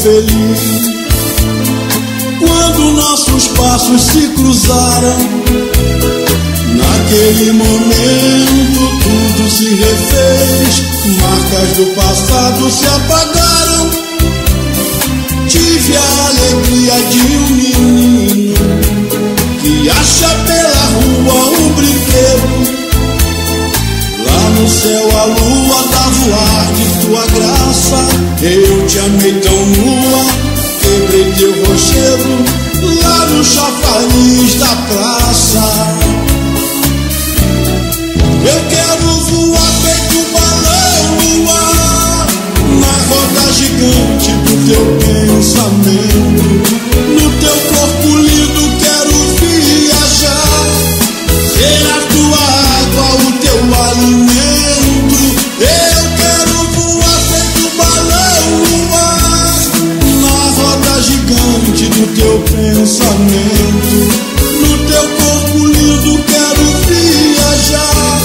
feliz. Quando nossos passos se cruzaram, naquele momento tudo se refez. Marcas do passado se apagaram. Tive a alegria de um menino que acha pela rua um brinquedo. Lá no céu a lua dava o ar de tua graça. Eu te amei tão nua, quebrei teu rochedo lá no chafariz da praça. Eu quero voar feito um balão no ar, na roda gigante do teu pensamento. No teu corpo lindo quero viajar, ser a tua água, o teu alimento. Eu quero voar feito um balão no ar, na roda gigante do teu pensamento. No teu corpo lindo quero viajar,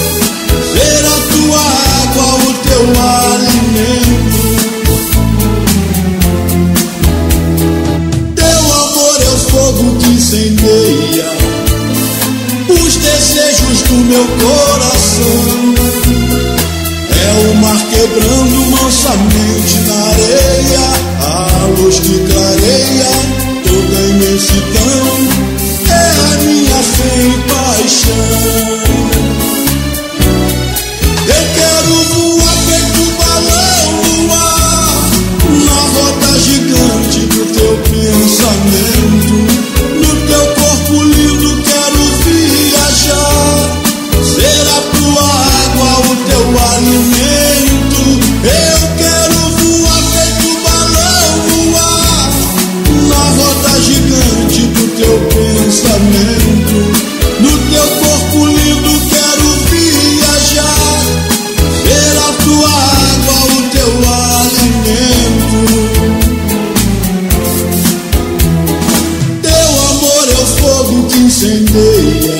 ser a tua água, o teu alimento. Teu amor é o fogo que incendeia os desejos do meu coração. É o mar quebrando mansamente na areia, a luz que clareia toda a imensidão. É a minha fé e paixão. Eu quero voar feito um balão no ar, na roda gigante do teu pensamento. No teu corpo lindo quero viajar, ser a tua água, o teu alimento. Eu quero voar feito um balão no ar, na roda gigante do teu pensamento. No teu corpo lindo quero viajar, ser a tua água, o teu alimento. Teu amor é o fogo que incendeia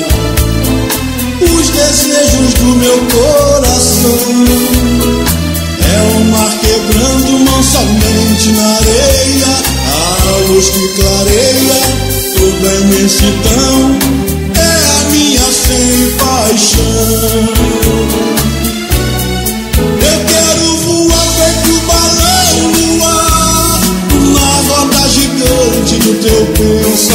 os desejos do meu coração. É o mar quebrando mansamente na areia, a luz que clareia toda a imensidão. É a minha fé e paixão. Eu quero voar feito um balão no ar, na roda gigante do teu pensamento.